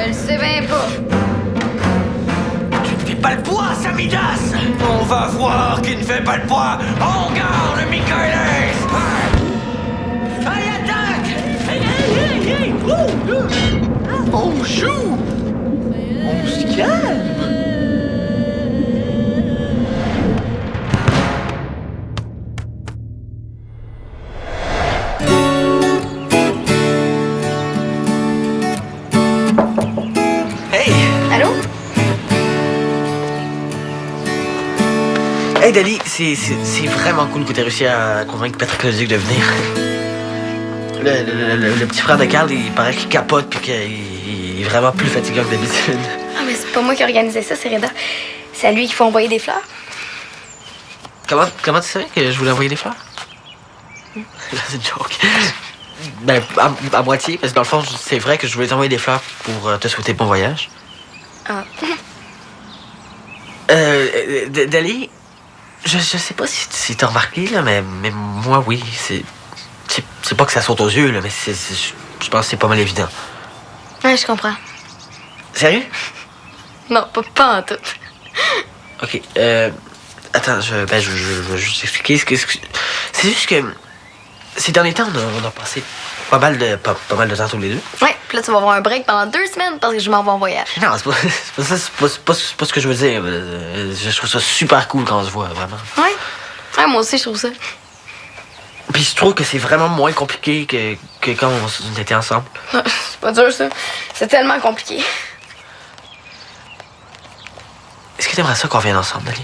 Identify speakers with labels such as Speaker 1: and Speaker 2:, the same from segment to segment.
Speaker 1: Je le sais bien pas.
Speaker 2: Tu ne fais pas le poids, Samidas! On va voir qui ne fait pas le poids! On garde, Michaelis! Allez, attaque! Hey!
Speaker 3: On joue! On se calme!
Speaker 1: Allô?
Speaker 4: Hey Dali, c'est vraiment cool que t'aies réussi à convaincre Patrick Leduc de venir. Le petit frère de Carl, il paraît qu'il capote puis qu'il est vraiment plus fatigué que d'habitude.
Speaker 1: Ah, mais c'est pas moi qui ai organisé ça, c'est Reda. C'est à lui qu'il faut envoyer des fleurs.
Speaker 4: Comment tu savais que je voulais envoyer des fleurs? C'est une joke. Ben, à moitié, parce que dans le fond, c'est vrai que je voulais t'envoyer des fleurs pour te souhaiter bon voyage.
Speaker 1: Ah.
Speaker 4: Dali, je sais pas si t'as remarqué, là, mais moi, oui. C'est pas que ça saute aux yeux, là, mais je pense que c'est pas mal évident.
Speaker 1: Ouais, je comprends.
Speaker 4: Sérieux?
Speaker 1: Non, pas en tout.
Speaker 4: OK. Attends, je vais juste expliquer. C'est juste que ces derniers temps, on a passé pas mal de temps tous les deux.
Speaker 1: Ouais, puis là, tu vas avoir un break pendant 2 semaines parce que je m'en vais en voyage.
Speaker 4: Non, c'est pas ce que je veux dire. Je trouve ça super cool quand on se voit, vraiment.
Speaker 1: Ouais. Ouais, moi aussi, je trouve ça.
Speaker 4: Puis je trouve que c'est vraiment moins compliqué que quand on était ensemble.
Speaker 1: C'est pas dur, ça. C'est tellement compliqué.
Speaker 4: Est-ce que t'aimerais ça qu'on revienne ensemble, Dali?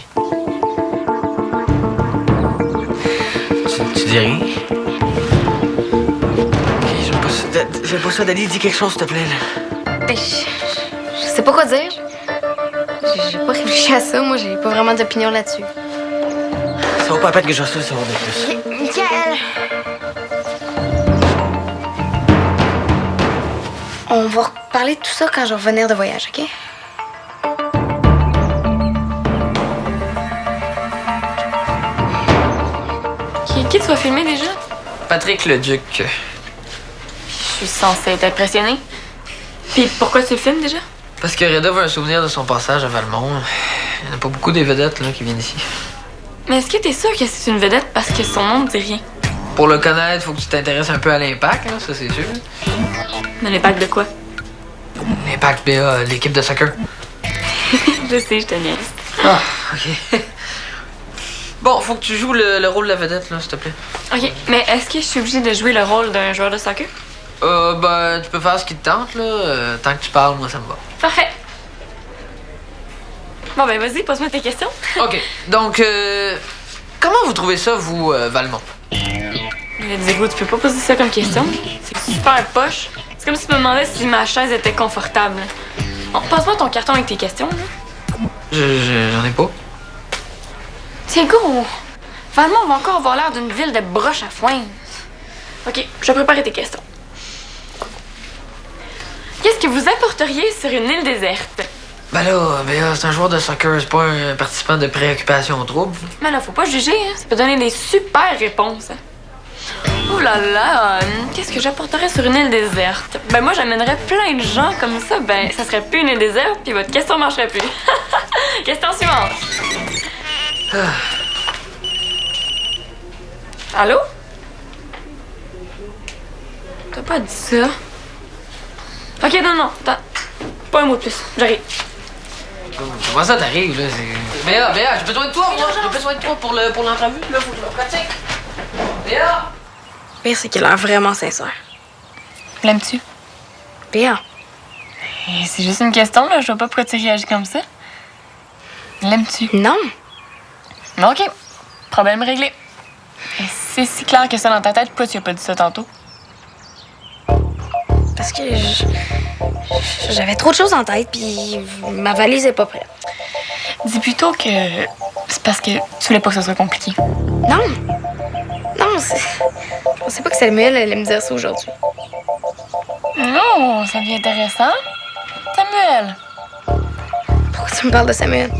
Speaker 4: Tu dis rien? Ok, j'aime pas ça, Dali. Dis quelque chose, s'il te plaît, là.
Speaker 1: Ben, je sais pas quoi dire. J'ai pas réfléchi à ça. Moi, j'ai pas vraiment d'opinion là-dessus.
Speaker 4: Ça vaut pas la peine que je reçoive le savoir de plus.
Speaker 1: Michael! On va reparler de tout ça quand je vais revenir de voyage, OK?
Speaker 5: Qui tu vas filmer déjà?
Speaker 3: Patrick Leduc.
Speaker 5: Je suis censée être impressionnée. Puis pourquoi tu le filmes déjà?
Speaker 3: Parce que Reda veut un souvenir de son passage à Valmont. Il n'y en a pas beaucoup des vedettes là, qui viennent ici.
Speaker 5: Mais est-ce que t'es sûr que c'est une vedette parce que son nom ne dit rien?
Speaker 3: Pour le connaître, faut que tu t'intéresses un peu à l'impact, là, ça c'est sûr.
Speaker 5: Mais l'impact de quoi?
Speaker 3: L'impact BA, l'équipe de soccer.
Speaker 5: Je sais, je te niaise.
Speaker 3: Ah, ok. Bon, faut que tu joues le rôle de la vedette, là, s'il te plaît.
Speaker 5: OK, mais est-ce que je suis obligée de jouer le rôle d'un joueur de soccer?
Speaker 3: Ben, tu peux faire ce qui te tente, là. Tant que tu parles, moi, ça me va.
Speaker 5: Parfait. Bon, ben vas-y, pose-moi tes questions.
Speaker 3: OK. Donc, comment vous trouvez ça, vous, Valmont?
Speaker 5: Mais Diego, tu peux pas poser ça comme question. C'est super poche. C'est comme si tu me demandais si ma chaise était confortable. Bon, passe-moi ton carton avec tes questions, là.
Speaker 3: J'en ai pas.
Speaker 5: Diego, Valmont va encore avoir l'air d'une ville de broches à foin. OK, je vais préparer tes questions. Qu'est-ce que vous apporteriez sur une île déserte?
Speaker 3: Ben là, c'est un joueur de soccer, c'est pas un participant de préoccupation trouble.
Speaker 5: Mais là, faut pas juger, hein. Ça peut donner des super réponses. Oh là là, qu'est-ce que j'apporterais sur une île déserte? Ben moi, j'amènerais plein de gens comme ça, ben ça serait plus une île déserte, puis votre question marcherait plus. Question suivante. Allô? T'as pas dit ça? Ok, non, attends. Pas un mot de plus, j'arrive.
Speaker 3: Comment ça t'arrives, là? Béa, j'ai besoin de toi, moi! J'ai besoin de toi pour l'entrevue, là, faut que je me pratique. Béa!
Speaker 1: Le pire, c'est qu'il a l'air vraiment sincère.
Speaker 5: L'aimes-tu?
Speaker 1: Bien.
Speaker 5: C'est juste une question, là. Je vois pas pourquoi tu réagis comme ça. L'aimes-tu?
Speaker 1: Non.
Speaker 5: OK. Problème réglé. Et c'est si clair que ça dans ta tête, pourquoi tu as pas dit ça tantôt?
Speaker 1: Parce que j'avais trop de choses en tête, puis ma valise est pas prête.
Speaker 5: Dis plutôt que c'est parce que tu voulais pas que ça soit compliqué.
Speaker 1: Non. Non, je pensais pas que Samuel allait me dire ça aujourd'hui.
Speaker 5: Non, ça devient intéressant. Samuel.
Speaker 1: Pourquoi tu me parles de Samuel?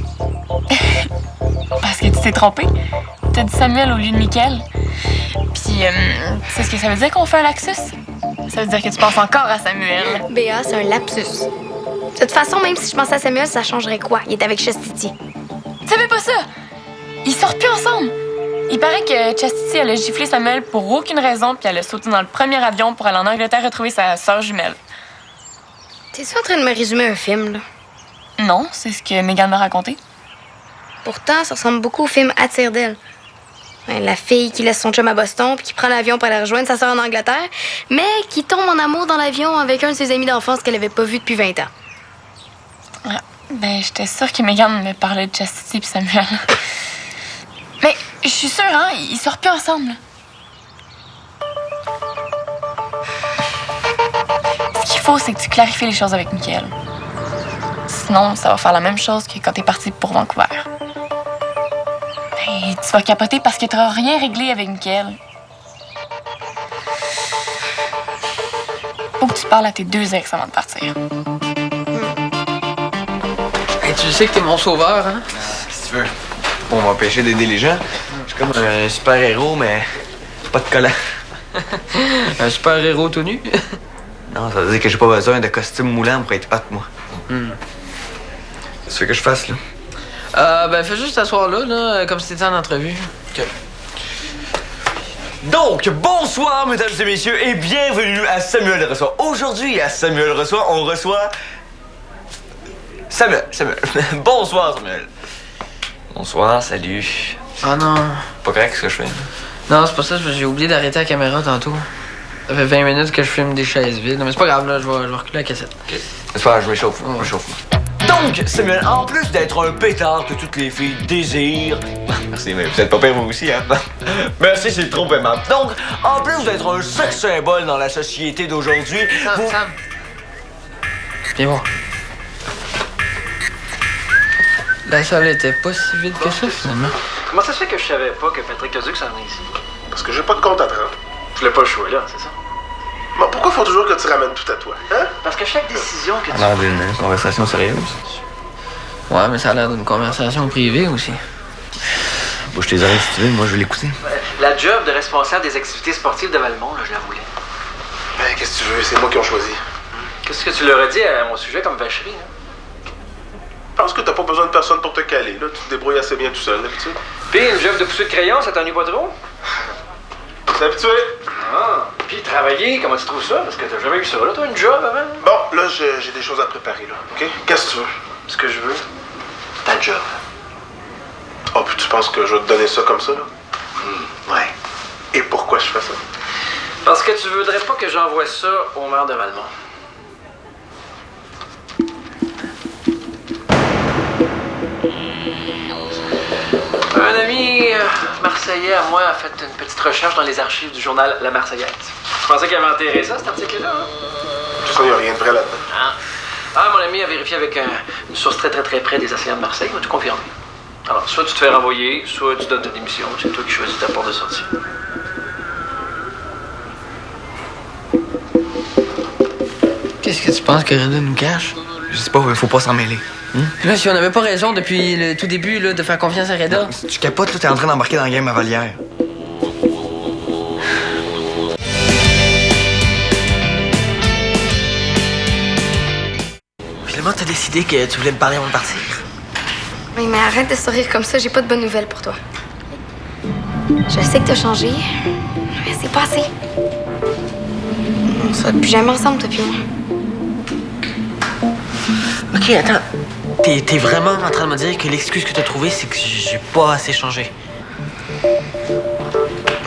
Speaker 5: Parce que tu t'es trompé. T'as dit Samuel au lieu de Michael. Puis, tu sais ce que ça veut dire qu'on fait un laxus? Ça veut dire que tu penses encore à Samuel.
Speaker 1: Béa, c'est un lapsus. De toute façon, même si je pensais à Samuel, ça changerait quoi? Il est avec Chastity.
Speaker 5: Tu savais pas ça? Ils sortent plus ensemble. Il paraît que Chastity, elle a giflé Samuel pour aucune raison, puis elle a sauté dans le premier avion pour aller en Angleterre retrouver sa sœur jumelle.
Speaker 1: T'es-tu en train de me résumer un film, là?
Speaker 5: Non, c'est ce que Megan m'a raconté.
Speaker 1: Pourtant, ça ressemble beaucoup au film À tire d'elle. La fille qui laisse son chum à Boston puis qui prend l'avion pour aller rejoindre sa sœur en Angleterre, mais qui tombe en amour dans l'avion avec un de ses amis d'enfance qu'elle avait pas vu depuis 20 ans.
Speaker 5: Ah, ben, j'étais sûre que Megan me parlait de Chastity et Samuel. Mais je suis sûre, hein, ils sortent plus ensemble. Ce qu'il faut, c'est que tu clarifies les choses avec Michael. Sinon, ça va faire la même chose que quand t'es parti pour Vancouver. Ben, tu vas capoter parce que t'auras rien réglé avec Michael. Faut que tu parles à tes deux ex avant de partir.
Speaker 3: Hey, tu sais que t'es mon sauveur, hein?
Speaker 2: Si tu veux. On va empêcher d'aider les gens.
Speaker 4: Je suis comme un super-héros, mais pas de collant.
Speaker 3: Un super-héros tout nu?
Speaker 2: Non, ça veut dire que j'ai pas besoin de costume moulant pour être hot, moi. Qu'est-ce que tu veux que je fasse, là?
Speaker 3: Ben, fais juste t'asseoir là, comme si t'étais en entrevue.
Speaker 2: OK. Donc, bonsoir, mesdames et messieurs, et bienvenue à Samuel Reçoit. Aujourd'hui, à Samuel Reçoit, on reçoit... Samuel. Bonsoir, Samuel. Bonsoir, salut.
Speaker 3: Ah non.
Speaker 2: Pas correct ce que je fais.
Speaker 3: Non, c'est pas ça, c'est parce que j'ai oublié d'arrêter la caméra tantôt. Ça fait 20 minutes que je filme des chaises vides. Non, mais c'est pas grave, là, je vais reculer la cassette.
Speaker 2: OK. C'est pas grave, je m'échauffe.
Speaker 3: Ouais.
Speaker 2: Je m'échauffe. Donc, Samuel, en plus d'être un pétard que toutes les filles désirent... Merci, mais vous êtes pas pire vous aussi, hein? Merci, c'est trop aimable. Donc, en plus d'être un sex symbole dans la société d'aujourd'hui...
Speaker 3: Sam, Sam. Viens voir. La salle était pas si vide que ça, finalement.
Speaker 6: Comment ça se fait que je savais pas que Patrick Leduc s'en venait ici?
Speaker 7: Parce que j'ai pas de compte à te rendre.
Speaker 6: Je l'ai pas le choix là, c'est ça?
Speaker 7: Bon, pourquoi faut toujours que tu ramènes tout à toi, hein?
Speaker 6: Parce que chaque décision que tu
Speaker 2: Alors, d'une conversation sérieuse.
Speaker 3: Ouais, mais ça a l'air d'une conversation privée aussi.
Speaker 2: Bouge tes oreilles si tu veux, moi je vais l'écouter.
Speaker 6: La job de responsable des activités sportives de Valmont, là, je la voulais.
Speaker 7: Ben, qu'est-ce que tu veux? C'est moi qui ont choisi.
Speaker 6: Qu'est-ce que tu leur as dit à mon sujet comme vacherie, là?
Speaker 7: Je pense que t'as pas besoin de personne pour te caler, là. Tu te débrouilles assez bien tout seul, d'habitude.
Speaker 6: Puis une job de pousser de crayon, ça t'ennuie pas trop?
Speaker 7: T'es habitué?
Speaker 6: Ah, puis travailler, comment tu trouves ça? Parce que t'as jamais eu ça, là, toi, une job avant?
Speaker 7: Bon, là, j'ai des choses à préparer, là, OK? Qu'est-ce que tu veux?
Speaker 6: Ce que je veux, ta job.
Speaker 7: Oh, puis tu penses que je vais te donner ça comme ça, là?
Speaker 6: Ouais.
Speaker 7: Et pourquoi je fais ça?
Speaker 6: Parce que tu voudrais pas que j'envoie ça au maire de Valmont. Un ami marseillais à moi a fait une petite recherche dans les archives du journal La Marseillaise. Je pensais qu'il avait enterré ça, cet article-là. Hein?
Speaker 7: De toute façon, y a rien de vrai là-dedans.
Speaker 6: Ah, mon ami a vérifié avec une source très près des océans de Marseille, il m'a tout confirmé. Alors, soit tu te fais renvoyer, soit tu donnes ta démission. C'est toi qui choisis ta porte de sortie.
Speaker 3: Qu'est-ce que tu penses que Reda nous cache?
Speaker 2: Je sais pas, faut pas s'en mêler.
Speaker 3: Là, si on n'avait pas raison depuis le tout début là, de faire confiance à Reda.
Speaker 2: Si tu capotes, là, t'es en train d'embarquer dans la game à Vallière.
Speaker 4: Finalement, t'as décidé que tu voulais me parler avant de partir.
Speaker 1: Oui, mais arrête de sourire comme ça, j'ai pas de bonnes nouvelles pour toi. Je sais que t'as changé, mais c'est pas assez. On sera plus jamais ensemble, toi puis moi.
Speaker 4: Ok, attends. T'es vraiment en train de me dire que l'excuse que t'as trouvée, c'est que j'ai pas assez changé.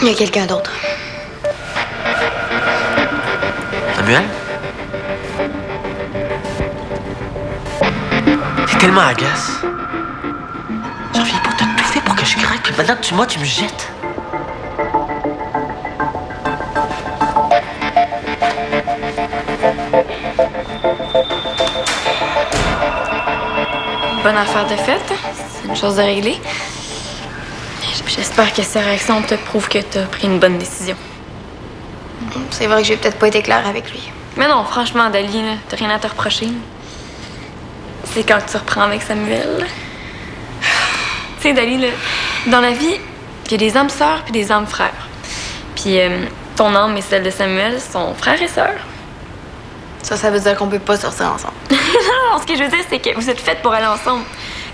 Speaker 1: Il y a quelqu'un d'autre.
Speaker 4: Samuel? T'es tellement agace. J'en reviens pas, t'as tout fait pour que je craque, puis maintenant tu me jettes.
Speaker 5: Bonne affaire de fête. C'est une chose à régler. J'espère que ces réactions te prouvent que t'as pris une bonne décision.
Speaker 1: C'est vrai que j'ai peut-être pas été claire avec lui.
Speaker 5: Mais non, franchement, Dali, là, t'as rien à te reprocher. C'est quand tu reprends avec Samuel. Tu sais, Dali, là, dans la vie, il y a des âmes sœurs puis des âmes frères. Puis ton âme et celle de Samuel sont frères et sœurs.
Speaker 1: Ça veut dire qu'on peut pas sortir ensemble.
Speaker 5: Non, ce que je veux dire, c'est que vous êtes faites pour aller ensemble.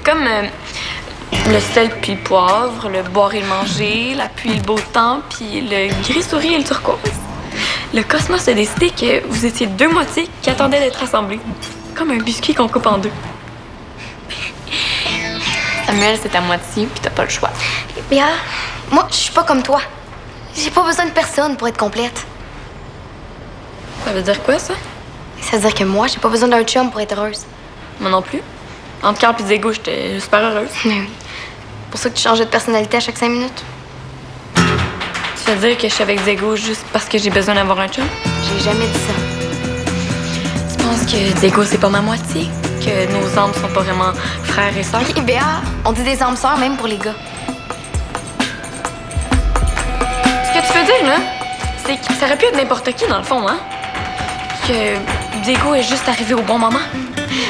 Speaker 5: Comme le sel puis le poivre, le boire et le manger, la pluie et le beau temps, puis le gris-souris et le turquoise. Le cosmos a décidé que vous étiez deux moitiés qui attendaient d'être assemblées. Comme un biscuit qu'on coupe en deux. Samuel, c'est ta moitié, puis t'as pas le choix.
Speaker 1: Béa, moi, je suis pas comme toi. J'ai pas besoin de personne pour être complète.
Speaker 5: Ça veut dire quoi, ça?
Speaker 1: Ça veut dire que moi, j'ai pas besoin d'un chum pour être heureuse.
Speaker 5: Moi non plus. Entre Carl et Diego, j'étais super heureuse.
Speaker 1: Mais oui. C'est pour ça que tu changeais de personnalité à chaque 5 minutes.
Speaker 5: Tu veux dire que je suis avec Diego juste parce que j'ai besoin d'avoir un chum?
Speaker 1: J'ai jamais dit ça.
Speaker 5: Tu penses que Diego, c'est pas ma moitié? Que nos âmes sont pas vraiment frères et sœurs?
Speaker 1: Et Béa, on dit des âmes sœurs même pour les gars.
Speaker 5: Ce que tu veux dire, là, c'est que ça aurait pu être n'importe qui, dans le fond, hein? Que Diego est juste arrivé au bon moment.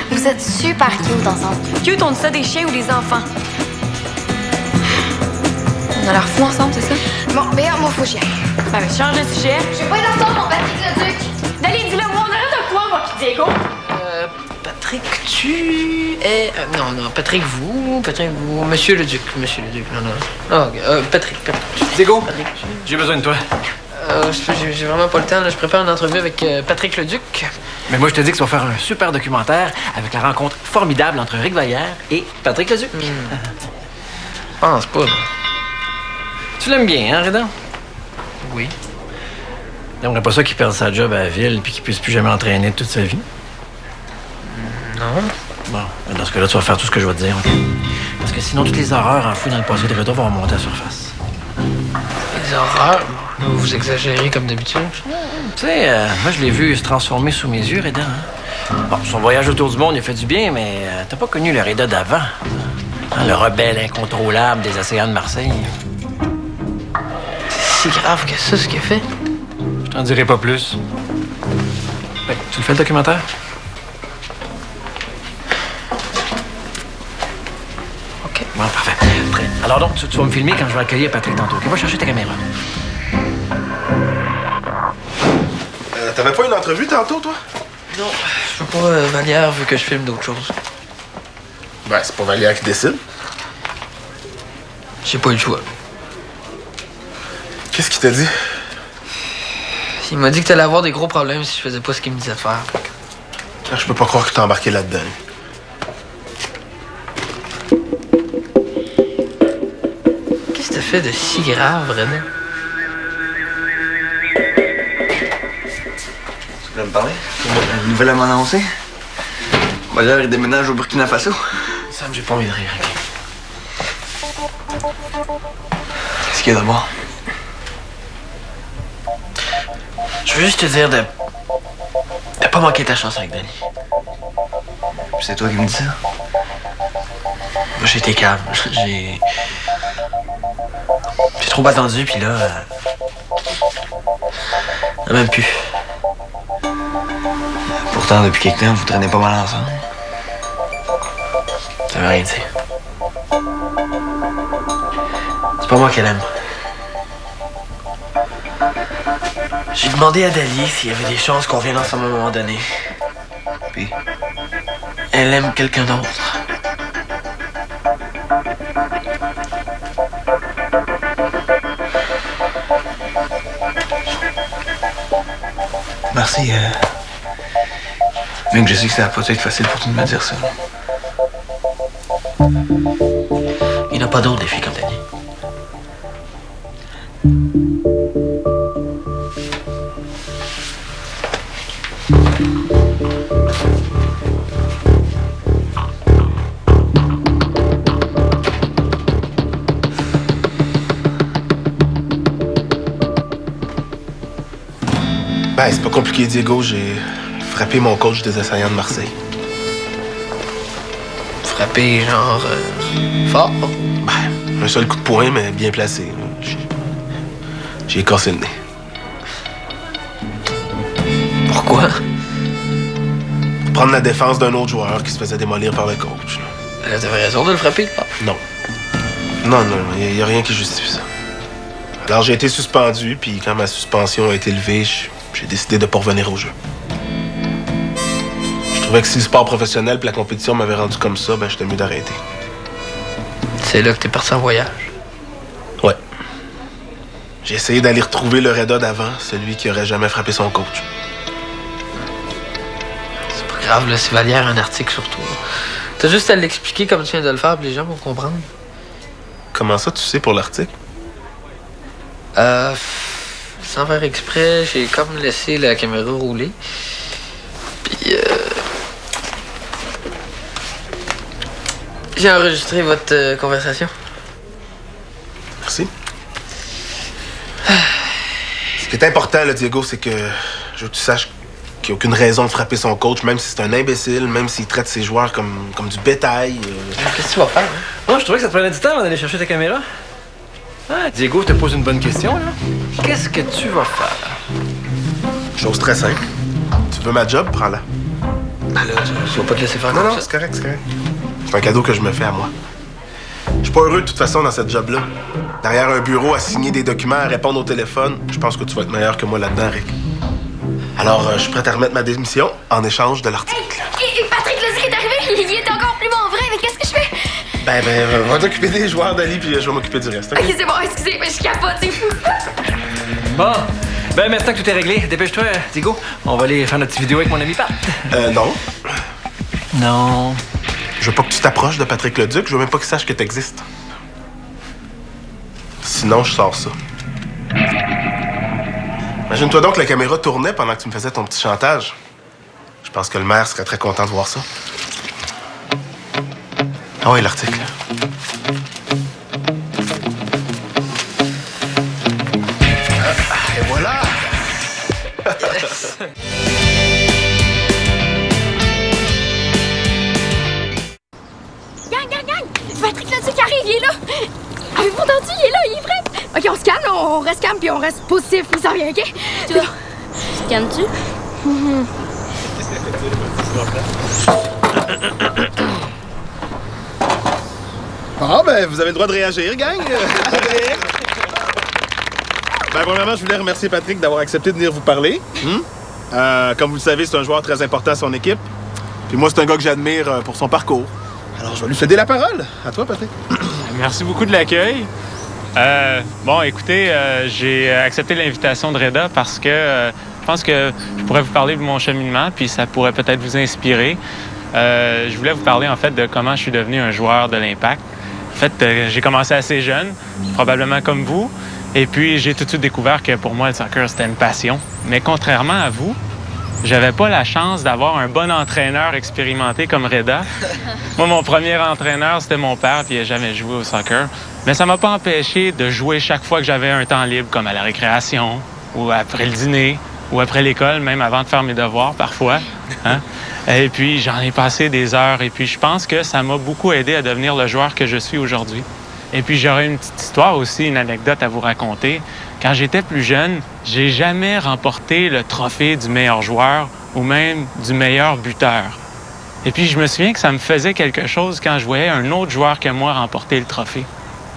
Speaker 1: Vous êtes super cute ensemble.
Speaker 5: Cute, on dit ça des chiens ou des enfants. On a l'air fous ensemble, c'est ça?
Speaker 1: Bon, Béa, moi, faut que j'y aille.
Speaker 5: Ben, mais change de sujet.
Speaker 1: Je vais pas être en retard, mon Patrick le Duc.
Speaker 5: Dali, dis-le moi, on arrête de quoi, moi pis Diego?
Speaker 3: Patrick, tu es... non, Patrick, vous, Monsieur le Duc, non. Ah, Patrick.
Speaker 6: Diego,
Speaker 3: Patrick,
Speaker 6: j'ai besoin de toi.
Speaker 3: j'ai vraiment pas le temps, là. Je prépare une entrevue avec Patrick le Duc.
Speaker 6: Mais moi, je te dis que tu vas faire un super documentaire avec la rencontre formidable entre Rick Vallière et Patrick Leduc.
Speaker 3: Je pense pas, là.
Speaker 6: Tu l'aimes bien, hein, Reda?
Speaker 3: Oui.
Speaker 6: J'aimerais pas ça qu'il perde sa job à la ville puis qu'il puisse plus jamais entraîner toute sa vie.
Speaker 3: Non.
Speaker 6: Bon, dans ce cas-là, tu vas faire tout ce que je vais te dire, OK? Parce que sinon, toutes les horreurs enfouies dans le passé de Reda vont remonter à la surface.
Speaker 3: Les horreurs? Vous exagérez comme d'habitude.
Speaker 6: Tu sais, moi, je l'ai vu se transformer sous mes yeux, Reda. Hein? Bon, son voyage autour du monde, il a fait du bien, mais t'as pas connu le Reda d'avant. Hein, le rebelle incontrôlable des océans de Marseille.
Speaker 3: C'est si grave que ça, ce qu'il a fait.
Speaker 6: Je t'en dirai pas plus. Fait que, tu le fais, le documentaire?
Speaker 3: OK.
Speaker 6: Bon, parfait. Prêt. Alors donc, tu vas me filmer quand je vais accueillir Patrick tantôt. OK, va chercher ta caméra.
Speaker 7: T'avais pas une entrevue tantôt, toi?
Speaker 3: Non, je peux pas. Vallière veut que je filme d'autres choses.
Speaker 7: Ben, c'est pas Vallière qui décide.
Speaker 3: J'ai pas eu le choix.
Speaker 7: Qu'est-ce qu'il t'a dit?
Speaker 3: Il m'a dit que t'allais avoir des gros problèmes si je faisais pas ce qu'il me disait de faire.
Speaker 7: Ah, je peux pas croire que t'es embarqué là-dedans.
Speaker 3: Qu'est-ce que t'as fait de si grave, René?
Speaker 2: Tu voulais me parler? Une nouvelle à m'annoncer? Vallière, il déménage au Burkina Faso.
Speaker 6: Sam, j'ai pas envie de rire, OK?
Speaker 2: Qu'est-ce qu'il y a d'abord?
Speaker 4: Je veux juste te dire de pas manquer ta chance avec Danny.
Speaker 2: C'est toi qui me dis ça?
Speaker 4: Moi, j'ai été calme. J'ai trop attendu, puis là... même plus.
Speaker 2: Pourtant, depuis quelque temps, vous traînez pas mal ensemble.
Speaker 4: Ça veut rien dire. C'est pas moi qu'elle aime. J'ai demandé à Dali s'il y avait des chances qu'on vienne ensemble à un moment donné.
Speaker 2: Puis,
Speaker 4: Elle aime quelqu'un d'autre.
Speaker 2: merci. Même que je sais que ça va pas être facile pour toi de me dire ça.
Speaker 4: Il n'y en a pas d'autres, des filles comme Dani.
Speaker 7: Ben, c'est pas compliqué, Diego. J'ai frappé mon coach des Assaillants de Marseille.
Speaker 3: Frappé, genre. Fort.
Speaker 7: Ben, un seul coup de poing, mais bien placé. là. J'ai cassé le nez.
Speaker 3: Pourquoi?
Speaker 7: Pour prendre la défense d'un autre joueur qui se faisait démolir par le coach. là.
Speaker 3: T'avais raison de le frapper, le pas.
Speaker 7: Non. Non, il n'y a rien qui justifie ça. Alors, j'ai été suspendu, puis quand ma suspension a été levée, j'ai décidé de pas revenir au jeu. Je trouvais que si le sport professionnel et la compétition m'avaient rendu comme ça, ben j'étais mieux d'arrêter.
Speaker 3: C'est là que t'es parti en voyage.
Speaker 7: Ouais. J'ai essayé d'aller retrouver le Reda d'avant, celui qui aurait jamais frappé son coach.
Speaker 3: C'est pas grave, là, si Vallière a un article sur toi. T'as juste à l'expliquer comme tu viens de le faire, puis les gens vont comprendre.
Speaker 7: Comment ça, tu sais, pour l'article?
Speaker 3: Sans faire exprès, j'ai comme laissé la caméra rouler. Puis, j'ai enregistré votre conversation.
Speaker 7: Merci. Ce qui est important, là, Diego, c'est que je veux que tu saches qu'il n'y a aucune raison de frapper son coach, même si c'est un imbécile, même s'il traite ses joueurs comme du bétail.
Speaker 3: Qu'est-ce que tu vas faire, hein?
Speaker 6: Oh, je trouvais que ça te prenait du temps avant d'aller chercher ta caméra. Ah, Diego te pose une bonne question, là. Qu'est-ce que tu vas faire?
Speaker 7: Chose très simple. Tu veux ma job? Prends-la.
Speaker 3: Ah là, je vais pas te laisser faire
Speaker 7: Non,
Speaker 3: comme
Speaker 7: non,
Speaker 3: ça.
Speaker 7: c'est correct, c'est correct. C'est un cadeau que je me fais à moi. Je suis pas heureux de toute façon dans cette job-là. Derrière un bureau à signer des documents, à répondre au téléphone, je pense que tu vas être meilleur que moi là-dedans, Rick. Alors, je suis prêt à remettre ma démission en échange de l'article.
Speaker 1: Et Patrick Leduc est arrivé, il est encore plus bon en vrai, mais qu'est-ce que je fais?
Speaker 7: Ben, va t'occuper des joueurs d'Ali, puis je vais m'occuper du reste, OK?
Speaker 1: Ok, c'est bon, excusez, mais je capote, c'est fou.
Speaker 6: Bon, ben maintenant que tout est réglé, dépêche-toi, Diego. On va aller faire notre petite vidéo avec mon ami Pat.
Speaker 7: Non.
Speaker 6: Non.
Speaker 7: Je veux pas que tu t'approches de Patrick Leduc, je veux même pas qu'il sache que t'existes. Sinon, je sors ça. Imagine-toi donc que la caméra tournait pendant que tu me faisais ton petit chantage. Je pense que le maire serait très content de voir ça. Ah oui, l'article. Et voilà!
Speaker 1: Gang! Patrick Leduc arrive, il est là! Avez-vous entendu? Il est là, il est prêt! Ok, on se calme, on reste calme puis on reste positif, il s'en vient, ok?
Speaker 5: Toi, tu te calmes-tu?
Speaker 7: Ah, ben, vous avez le droit de réagir, gang! Ben, premièrement, je voulais remercier Patrick d'avoir accepté de venir vous parler. Comme vous le savez, c'est un joueur très important à son équipe. Puis moi, c'est un gars que j'admire pour son parcours. Alors, je vais lui céder la parole. À toi, Patrick.
Speaker 8: Merci beaucoup de l'accueil. Bon, écoutez, j'ai accepté l'invitation de Reda parce que je pense que je pourrais vous parler de mon cheminement, puis ça pourrait peut-être vous inspirer. Je voulais vous parler, en fait, de comment je suis devenu un joueur de l'Impact. En fait, j'ai commencé assez jeune, probablement comme vous, et puis j'ai tout de suite découvert que pour moi, le soccer, c'était une passion. Mais contrairement à vous, j'avais pas la chance d'avoir un bon entraîneur expérimenté comme Reda. Moi, mon premier entraîneur, c'était mon père, puis il n'a jamais joué au soccer. Mais ça m'a pas empêché de jouer chaque fois que j'avais un temps libre, comme à la récréation, ou après le dîner, ou après l'école, même avant de faire mes devoirs, parfois. Hein? Et puis, j'en ai passé des heures, et puis je pense que ça m'a beaucoup aidé à devenir le joueur que je suis aujourd'hui. Et puis, j'aurais une petite histoire aussi, une anecdote à vous raconter. Quand j'étais plus jeune, j'ai jamais remporté le trophée du meilleur joueur ou même du meilleur buteur. Et puis, je me souviens que ça me faisait quelque chose quand je voyais un autre joueur que moi remporter le trophée.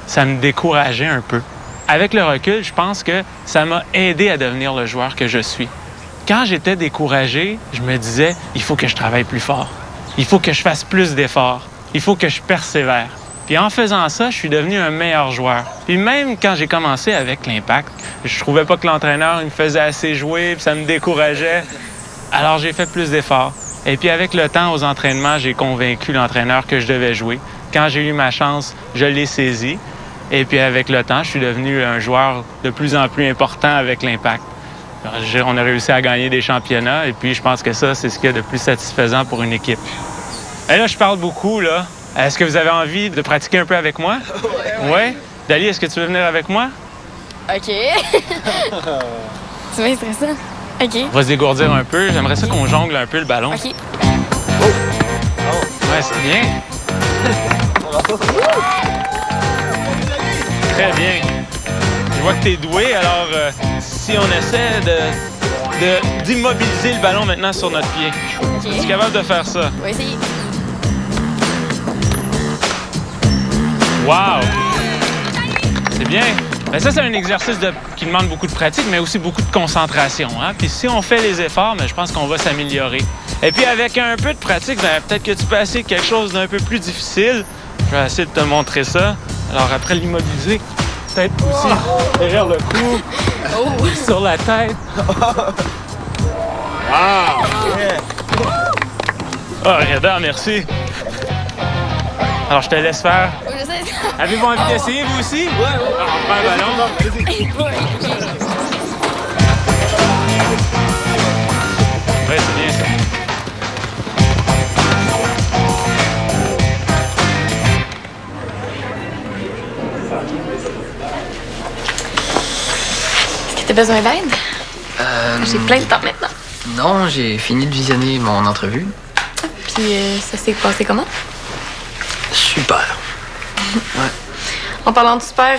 Speaker 8: Ça me décourageait un peu. Avec le recul, je pense que ça m'a aidé à devenir le joueur que je suis. Quand j'étais découragé, je me disais, il faut que je travaille plus fort. Il faut que je fasse plus d'efforts. Il faut que je persévère. Puis en faisant ça, je suis devenu un meilleur joueur. Puis même quand j'ai commencé avec l'Impact, je trouvais pas que l'entraîneur il me faisait assez jouer, puis ça me décourageait. Alors j'ai fait plus d'efforts. Et puis avec le temps, aux entraînements, j'ai convaincu l'entraîneur que je devais jouer. Quand j'ai eu ma chance, je l'ai saisi. Et puis avec le temps, je suis devenu un joueur de plus en plus important avec l'Impact. On a réussi à gagner des championnats, et puis je pense que ça, c'est ce qu'il y a de plus satisfaisant pour une équipe. Et là, je parle beaucoup, là. Est-ce que vous avez envie de pratiquer un peu avec moi? Ouais? Dali, est-ce que tu veux venir avec moi?
Speaker 5: OK. C'est bien stressant. OK.
Speaker 8: On va se dégourdir un peu. J'aimerais ça qu'on jongle un peu le ballon.
Speaker 5: OK.
Speaker 8: Ouais, c'est bien. Très bien. Je vois que t'es doué, alors si on essaie d'immobiliser le ballon maintenant sur notre pied.
Speaker 5: OK.
Speaker 8: Es-tu capable de faire ça?
Speaker 5: On va essayer.
Speaker 8: Wow! C'est bien. Ben ça, c'est un exercice qui demande beaucoup de pratique, mais aussi beaucoup de concentration. Hein? Puis si on fait les efforts, ben, je pense qu'on va s'améliorer. Et puis avec un peu de pratique, ben, peut-être que tu peux essayer quelque chose d'un peu plus difficile. Je vais essayer de te montrer ça. Alors après l'immobiliser, peut-être aussi derrière le cou, sur la tête. Wow! Oh, Reda, merci. Alors je te laisse faire. Avez-vous envie d'essayer, vous aussi? Ouais. Alors, on prend un ballon. Ouais, c'est bien ça.
Speaker 5: Est-ce que t'as besoin d'aide? J'ai plein de temps maintenant.
Speaker 3: Non, j'ai fini de visionner mon entrevue.
Speaker 5: Puis ça s'est passé comment?
Speaker 3: Super. Ouais.
Speaker 5: En parlant de super,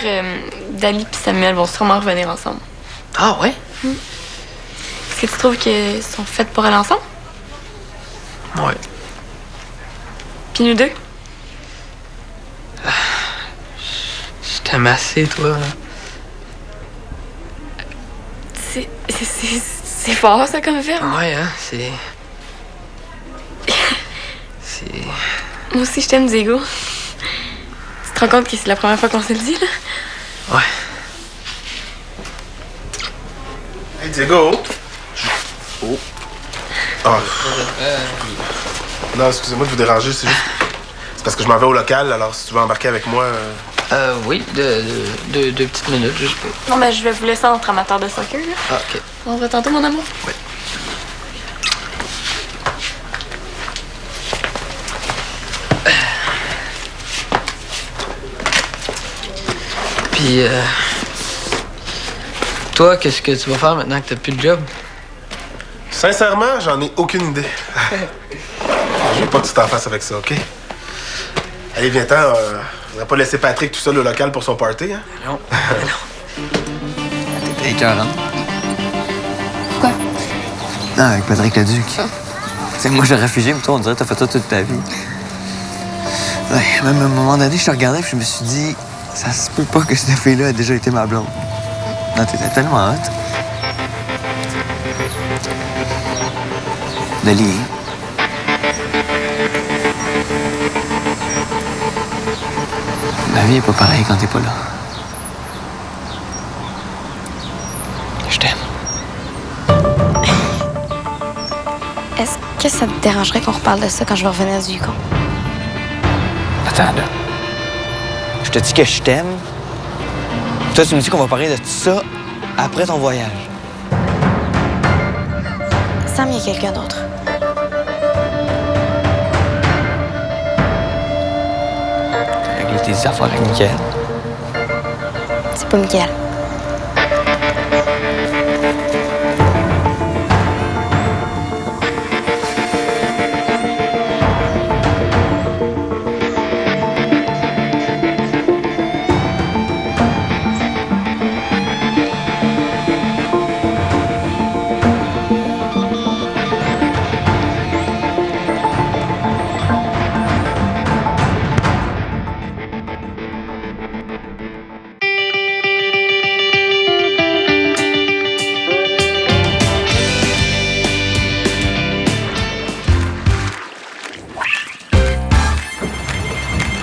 Speaker 5: Dali et Samuel vont sûrement revenir ensemble.
Speaker 3: Ah ouais?
Speaker 5: Est-ce que tu trouves qu'ils sont faits pour aller ensemble?
Speaker 3: Ouais.
Speaker 5: Puis nous deux?
Speaker 3: Je t'aime assez, toi.
Speaker 5: C'est fort, ça, comme verbe.
Speaker 3: Ouais, hein, c'est...
Speaker 5: Moi aussi, je t'aime, Diego. Tu te rends compte que c'est la première fois qu'on se le dit, là?
Speaker 3: Ouais.
Speaker 7: Hey, Diego! Oh. Ah. Non, excusez-moi de vous déranger, c'est juste... C'est parce que je m'en vais au local, alors si tu veux embarquer avec moi...
Speaker 3: Oui, deux petites minutes, juste pour...
Speaker 5: Non, mais je vais vous laisser entre amateurs de soccer, là.
Speaker 3: Ah, OK.
Speaker 5: On se voit tantôt, mon amour.
Speaker 3: Oui. Puis, toi, qu'est-ce que tu vas faire maintenant que t'as plus de job?
Speaker 7: Sincèrement, j'en ai aucune idée. Je veux pas que tu t'en fasses avec ça, OK? Allez, viens-t'en. On va pas laisser Patrick tout seul au local pour son party, hein?
Speaker 3: Non.
Speaker 9: T'es écœurant.
Speaker 5: Pourquoi?
Speaker 9: Non, avec Patrick Leduc. Tu sais, moi, j'ai réfugié, mais toi, on dirait que t'as fait ça toute ta vie. Ouais, même à un moment donné, je te regardais et je me suis dit, ça se peut pas que cette fille-là ait déjà été ma blonde. Non, t'étais tellement hot. Dali. Ma vie est pas pareille quand t'es pas là. Je t'aime.
Speaker 1: Est-ce que ça te dérangerait qu'on reparle de ça quand je vais revenir du Yukon?
Speaker 9: Attends, là. Je te dis que je t'aime. Toi, tu me dis qu'on va parler de tout ça après ton voyage.
Speaker 1: Sam, il y a quelqu'un d'autre.
Speaker 9: Régler tes affaires avec Mickaël.
Speaker 1: C'est pas Mickaël.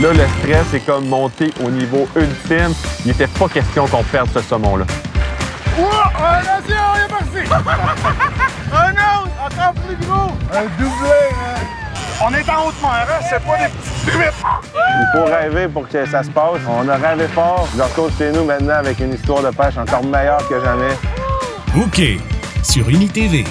Speaker 10: Là, le stress est comme monté au niveau ultime. Il n'était pas question qu'on perde ce saumon-là.
Speaker 11: Oh, attention, il est parti! Un autre, encore plus gros! Un doublé, hein? On est en haute mer, hein? C'est pas des petites truites!
Speaker 10: Il faut rêver pour que ça se passe. On a rêvé fort. Je retourne chez nous maintenant avec une histoire de pêche encore meilleure que jamais.
Speaker 12: OK, sur UniTV.